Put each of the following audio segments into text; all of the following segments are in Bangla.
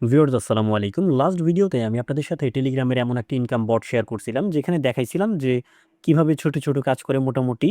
ভিউয়ার্স আসসালামু আলাইকুম। লাস্ট ভিডিওতে আমি আপনাদের সাথে টেলিগ্রামের এমন একটা ইনকাম বট শেয়ার করছিলাম, যেখানে দেখাইছিলাম যে কিভাবে ছোট, ছোট কাজ করে মোটামুটি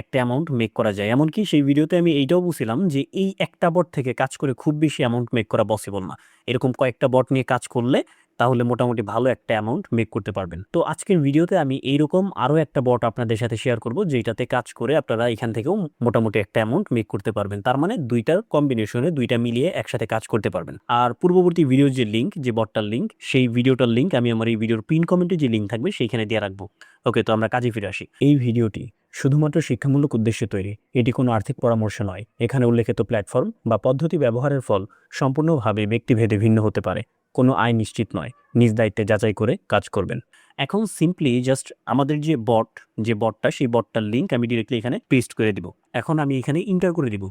একটা অ্যামাউন্ট মেক করা যায়। এমনকি সেই ভিডিওতে আমি এইটাও বলছিলাম যে এই একটা বট থেকে কাজ করে খুব বেশি অ্যামাউন্ট মেক করা পসিবল না। এরকম কয়েকটা বট নিয়ে কাজ করলে তাহলে মোটামুটি ভালো একটা অ্যামাউন্ট মেক করতে পারবেন। তো আজকের ভিডিওতে আমি এইরকম আরো একটা বট আপনাদের সাথে শেয়ার করব, যেটাতে কাজ করে আপনারা এখান থেকেও মোটামুটি একটা অ্যামাউন্ট মেক করতে পারবেন। তার মানে ২ টার কম্বিনেশনে ২ টা মিলিয়ে একসাথে কাজ করতে পারবেন। আর পূর্ববর্তী ভিডিওর যে লিঙ্ক, যে বটটার লিঙ্ক, সেই ভিডিওটার লিঙ্ক আমি আমার এই ভিডিওর পিন কমেন্টে যে লিঙ্ক থাকবে সেইখানে দিয়ে রাখবো। ওকে, তো আমরা কাজে ফিরে আসি। এই ভিডিওটি শুধুমাত্র শিক্ষামূলক উদ্দেশ্যে তৈরি। এটি কোনো আর্থিক পরামর্শ নয়। এখানে উল্লেখিত প্ল্যাটফর্ম বা পদ্ধতি ব্যবহারের ফল সম্পূর্ণভাবে ব্যক্তিভেদে ভিন্ন হতে পারে। কোনো আয় নিশ্চিত নয়। নিজ দায়িত্বে যাচাই করে কাজ করবেন। এখন সিম্পলি জাস্ট আমাদের যে বটটা, সেই বটটার লিঙ্ক আমি ডিরেক্টলি এখানে পেস্ট করে দিব। এখন আমি এখানে এন্টার করে দিব।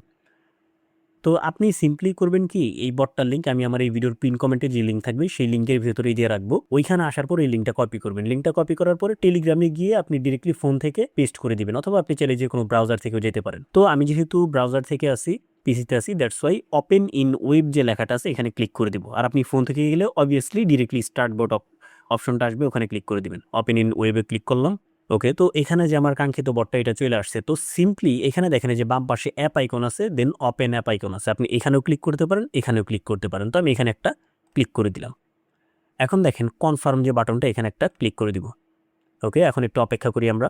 তো আপনি সিম্পলি করবেন কি, এই বটটার লিঙ্ক আমি আমার এই ভিডিওর পিন কমেন্টে যে লিঙ্ক থাকবে সেই লিঙ্কের ভেতরেই দিয়ে রাখবো। ওইখানে আসার পর এই লিঙ্কটা কপি করবেন। লিঙ্কটা কপি করার পরে টেলিগ্রামে গিয়ে আপনি ডিরেক্টলি ফোন থেকে পেস্ট করে দিবেন, অথবা আপনি চাইলে যে কোনো ব্রাউজার থেকেও যেতে পারেন। তো আমি যেহেতু ব্রাউজার থেকে আসি, পিসিতে আসি, that's why open in web যে লেখাটা আছে এখানে ক্লিক করে দিব। আর আপনি ফোন থেকে গেলে অবভিয়াসলি ডিরেক্টলি স্টার্ট বট অপশনটা আসবে, ওখানে ক্লিক করে দিবেন। ওপেন ইন ওয়েবে ক্লিক করলাম। ওকে, তো এখানে যে আমার কাঙ্ক্ষিত বটটা এটা চলে আসছে। তো সিম্পলি এখানে দেখেন যে বাম পাশে অ্যাপ আইকন আছে, দেন ওপেন অ্যাপ আইকন আছে। আপনি এখানেও ক্লিক করতে পারেন, এখানেও ক্লিক করতে পারেন। তো আমি এখানে একটা ক্লিক করে দিলাম। এখন দেখেন কনফার্ম যে বাটনটা, এখানে একটা ক্লিক করে দিব। ওকে, এখন একটু অপেক্ষা করি আমরা।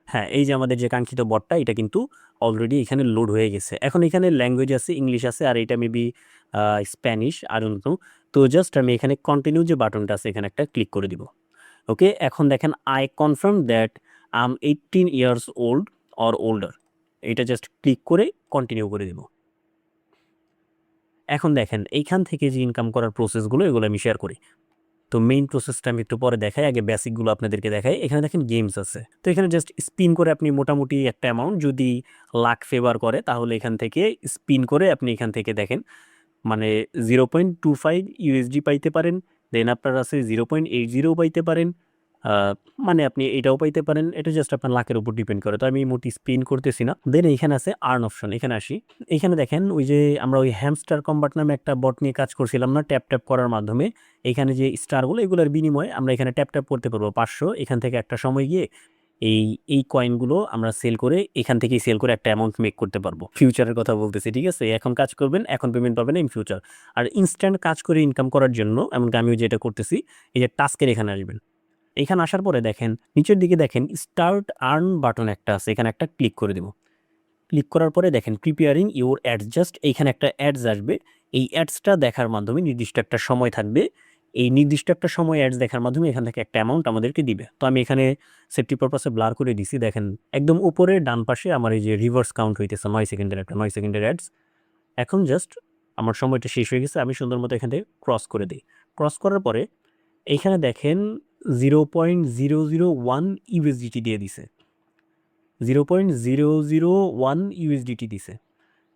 হ্যাঁ, এই যে আমাদের যে কাঙ্ক্ষিত বটটা, এটা কিন্তু অলরেডি এখানে লোড হয়ে গেছে। এখন এখানে ল্যাঙ্গুয়েজ আছে, ইংলিশ আছে, আর এটা মেবি স্প্যানিশ, আর অন্য। তো জাস্ট আমি এখানে কন্টিনিউ যে বাটনটা আছে এখানে একটা ক্লিক করে দিব। ওকে, এখন দেখেন I confirm that I am 18 years old or older. এটা জাস্ট ক্লিক করে কন্টিনিউ করে দিব। এখন দেখেন এইখান থেকে যে ইনকাম করার প্রসেসগুলো, এগুলো আমি শেয়ার করি। তো মেইন প্রসেসটা আমি একটু পরে দেখাই, আগে বেসিকগুলো আপনাদেরকে দেখাই। এখানে দেখেন গেমস আছে। তো এখানে জাস্ট স্পিন করে আপনি মোটামুটি একটা অ্যামাউন্ট, যদি লাক ফেভার করে তাহলে এখান থেকে স্পিন করে আপনি এখান থেকে দেখেন মানে 0.25 ইউএসডি পাইতে পারেন। দেন আপনার আছে 0.80 পাইতে পারেন। মানে আপনি এটাও পাইতে পারেন। এটা জাস্ট আপনার লাকের উপর ডিপেন্ড করে। তো আমি মোটি স্পিন করতেছি না। দেন এইখানে আছে আর্ন অপশন, এখানে আসি। এখানে দেখেন ওই যে আমরা ওই হ্যামস্টার কম্বাট নামে একটা বট নিয়ে কাজ করছিলাম না, ট্যাপ ট্যাপ করার মাধ্যমে। এখানে যে স্টারগুলো, এগুলোর বিনিময়ে আমরা এখানে ট্যাপ ট্যাপ করতে পারবো 500। এখান থেকে একটা সময় গিয়ে এই এই কয়েনগুলো আমরা সেল করে, এখান থেকেই সেল করে একটা অ্যামাউন্ট মেক করতে পারবো। ফিউচারের কথা বলতেছি, ঠিক আছে? এখন কাজ করবেন, এখন পেমেন্ট পাবেন ইন ফিউচার। আর ইনস্ট্যান্ট কাজ করে ইনকাম করার জন্য, এমনকি আমিও যেটা করতেছি, এই যে টাস্কের এখানে আসবেন। এখানে আসার পরে দেখেন নিচের দিকে দেখেন স্টার্ট আর্ন বাটন একটা আছে, এখানে একটা ক্লিক করে দেব। ক্লিক করার পরে দেখেন প্রিপেয়ারিং ইউর অ্যাডস, জাস্ট এইখানে একটা অ্যাডস আসবে। এই অ্যাডসটা দেখার মাধ্যমে নির্দিষ্ট একটা সময় থাকবে। এই নির্দিষ্ট একটা সময় অ্যাডস দেখার মাধ্যমে এখান থেকে একটা অ্যামাউন্ট আমাদেরকে দিবে। তো আমি এখানে সেফটি পারপাসে ব্লার করে দিছি। দেখেন একদম উপরে ডান পাশে আমার এই যে রিভার্স কাউন্ট হইতেছে 9 সেকেন্ডের, একটা 9 সেকেন্ডের অ্যাডস। এখন জাস্ট আমার সময়টা শেষ হয়ে গেছে, আমি সুন্দর মতো এখান থেকে ক্রস করে দিই। ক্রস করার পরে এইখানে দেখেন 0.001 ইউএসডিটি দিয়ে দিছে। 0.001 ইউএসডিটি দিছে।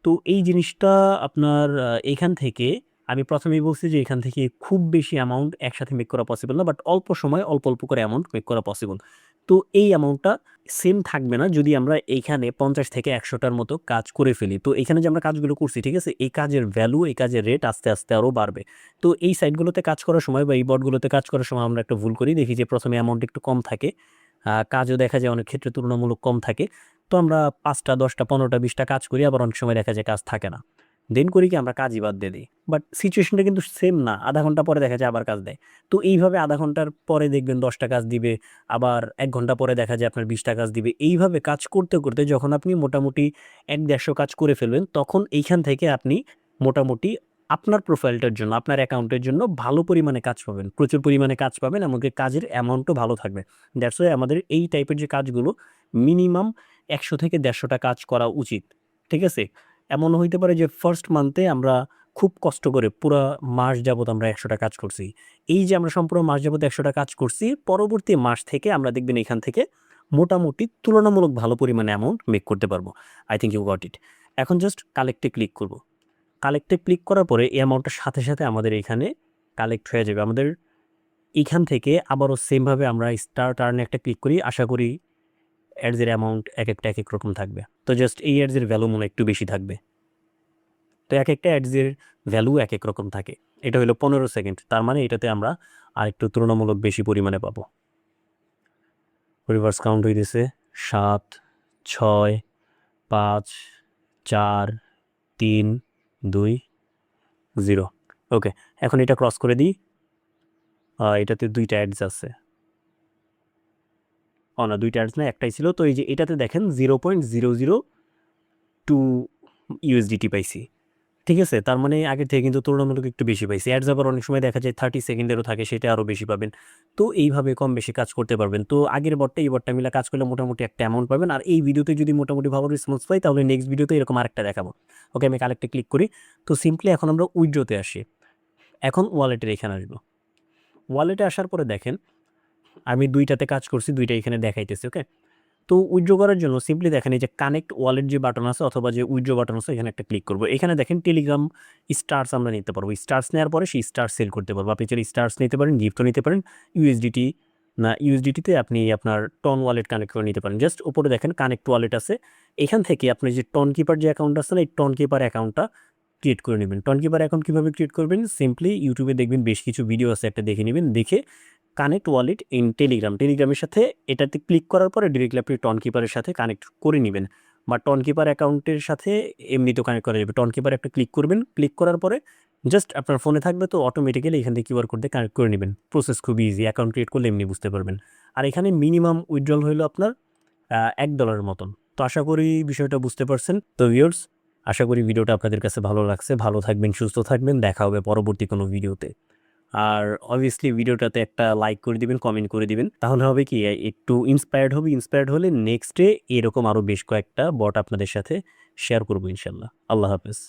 তো এই জিনিসটা আপনার এইখান থেকে আমি ১ম এই বলছি যে এখান থেকে খুব বেশি অ্যামাউন্ট একসাথে মেক করা পসিবল না। বাট অল্প সময়ে অল্প, অল্প করে অ্যামাউন্ট মেক করা পসিবল। তো এই অ্যামাউন্টটা সেম থাকবে না যদি আমরা এইখানে ৫০ থেকে ১০০ টার মতো কাজ করে ফেলি। তো এখানে যে আমরা কাজগুলো করছি, ঠিক আছে? এই কাজের ভ্যালু, এই কাজের রেট আস্তে, আস্তে আরও বাড়বে। তো এই সাইটগুলোতে কাজ করার সময় বা এই বটগুলোতে কাজ করার সময় আমরা একটা ভুল করি। দেখি যে ১ম এ অ্যামাউন্ট একটু কম থাকে। কাজও দেখা যায় অনেক ক্ষেত্রে তুলনামূলক কম থাকে। তো আমরা ৫টা, ১০টা, ১৫টা, ২০টা কাজ করি, আবার অনেক সময় দেখা যায় কাজ থাকে না। দেন করি কি, আমরা কাজই বাদ দিয়ে দিই। বাট সিচুয়েশনটা কিন্তু সেম না। আধা ঘন্টা পরে দেখা যায় আবার কাজ দেয়। তো এইভাবে আধা ঘন্টার পরে দেখবেন ১০টা কাজ দিবে, আবার ১ ঘন্টা পরে দেখা যায় আপনার ২০টা কাজ দিবে। এইভাবে কাজ করতে, করতে যখন আপনি মোটামুটি ১-১৫০ কাজ করে ফেলবেন, তখন এইখান থেকে আপনি মোটামুটি আপনার প্রোফাইলটার জন্য, আপনার অ্যাকাউন্টের জন্য ভালো পরিমাণে কাজ পাবেন। প্রচুর পরিমাণে কাজ পাবেন, এমনকি কাজের অ্যামাউন্টও ভালো থাকবে। দ্যাটস ওয়াই আমাদের এই টাইপের যে কাজগুলো মিনিমাম ১০০ থেকে ১৫০ টা কাজ করা উচিত। ঠিক আছে? এমনও হইতে পারে যে ফার্স্ট মান্থে আমরা খুব কষ্ট করে পুরা মাস যাবত আমরা ১০০ টা কাজ করছি। এই যে আমরা সম্পূর্ণ মাস যাবত ১০০ টা কাজ করছি, পরবর্তী মাস থেকে আমরা দেখবেন এখান থেকে মোটামুটি তুলনামূলক ভালো পরিমাণে অ্যামাউন্ট মেক করতে পারবো। I think you got it. এখন জাস্ট কালেক্টে ক্লিক করব। কালেক্টে ক্লিক করার পরে এই অ্যামাউন্টটার সাথে, সাথে আমাদের এখানে কালেক্ট হয়ে যাবে। আমাদের এইখান থেকে আবারও সেমভাবে আমরা স্টার্ট আর্ন এ একটা ক্লিক করি। আশা করি অ্যাডস এর অ্যামাউন্ট একেকটা একেক রকম থাকবে। তো জাস্ট এই অ্যাডস এর ভ্যালু মনে হয় একটু বেশি থাকবে। তো এক একটা অ্যাডসের ভ্যালু এক এক রকম থাকে। এটা হলো 15 সেকেন্ড, তার মানে এটাতে আমরা আরেকটু তুলনামূলক বেশি পরিমাণে পাবো। রিভার্স কাউন্ট হইতেছে 7, 6, 5, 4, 3, 2, 0। ওকে, এখন এটা ক্রস করে দিই। এটাতে 2টা অ্যাডস আছে। না 2টা অ্যাডস না, একটাই ছিল। তো এই যে এটাতে দেখেন 0.002 ইউএসডিটি পাইছি। ঠিক আছে, তার মানে আগের থেকে কিন্তু তুলনামূলক একটু বেশি পাইছি। অ্যাডস আবার অনেক সময় দেখা যায় 30 সেকেন্ডেরও থাকে, সেটা আরও বেশি পাবেন। তো এইভাবে কম বেশি কাজ করতে পারবেন। তো আগের বটটা এই বটটা মিলে কাজ করলে মোটামুটি একটা অ্যামাউন্ট পাবেন। আর এই ভিডিওতে যদি মোটামুটি ভালো রেসপন্স পাই তাহলে নেক্সট ভিডিওতে এরকম আরেকটা দেখাবো। ওকে, আমি কালেক্টে ক্লিক করি। তো সিম্পলি এখন আমরা উইথড্রোতে আসি। এখন ওয়ালেটের এখানে আসবো। ওয়ালেটে আসার পরে দেখেন আমি 2টাতে কাজ করছি, 2টা এখানে দেখাইতেছি। ওকে, তো উইথড্র করার জন্য সিম্পলি দেখেন এই যে কানেক্ট ওয়ালেট যে বাটন আছে অথবা যে উইথড্র বাটন আছে, এখানে একটা ক্লিক করবো। এখানে দেখেন টেলিগ্রাম স্টার্স আমরা নিতে পারবো। স্টার্স নেওয়ার পরে সেই স্টার সেল করতে পারবো। আপনি চাইলে স্টার্স নিতে পারেন, গিফটও নিতে পারেন। ইউএসডিটি না, ইউএসডিটিতে আপনি আপনার টন ওয়ালেট কানেক্ট করে নিতে পারেন। জাস্ট উপরে দেখেন কানেক্ট ওয়ালেট আছে, এখান থেকে আপনি যে টন কিপার যে অ্যাকাউন্ট আছে না, এই টন কিপার অ্যাকাউন্টটা ক্রিয়েট করে নেবেন। টন কিপার অ্যাকাউন্ট কীভাবে ক্রিয়েট করবেন, সিম্পলি ইউটিউবে দেখবেন বেশ কিছু ভিডিও আছে, একটা দেখে নেবেন। দেখে কানেক্ট ওয়ালেট ইন টেলিগ্রাম, টেলিগ্রামের সাথে এটাতে ক্লিক করার পরে ডিরেক্টলি আপনি টন কিপারের সাথে কানেক্ট করে নেবেন, বা টন কিপার অ্যাকাউন্টের সাথে এমনিতেও কানেক্ট করা যাবে। টন কিপার একটা ক্লিক করবেন, ক্লিক করার পরে জাস্ট আপনার ফোনে থাকবে, তো অটোমেটিক্যালি এখান থেকে কিউআর কোড দিয়ে কানেক্ট করে নেবেন। প্রসেস খুবই ইজি, অ্যাকাউন্ট ক্রিয়েট করলে এমনি বুঝতে পারবেন। আর এখানে মিনিমাম উইথড্রল হলো আপনার $1 মতন। তো আশা করি বিষয়টা বুঝতে পারছেন। তো ভিউয়ার্স, আশা করি ভিডিওটা আপনাদের কাছে ভালো লাগছে। ভালো থাকবেন, সুস্থ থাকবেন, দেখা হবে পরবর্তী কোনো ভিডিওতে। আর অবভিয়াসলি ভিডিওটাতে একটা লাইক করে দিবেন, কমেন্ট করে দিবেন। তাহলে হবে কি, একটু ইন্সপায়ার্ড হবে। ইন্সপায়ার্ড হলে নেক্সট ডে এরকম আরও বেশ কয়েকটা বট আপনাদের সাথে শেয়ার করবো ইনশাল্লাহ। আল্লাহ হাফেজ।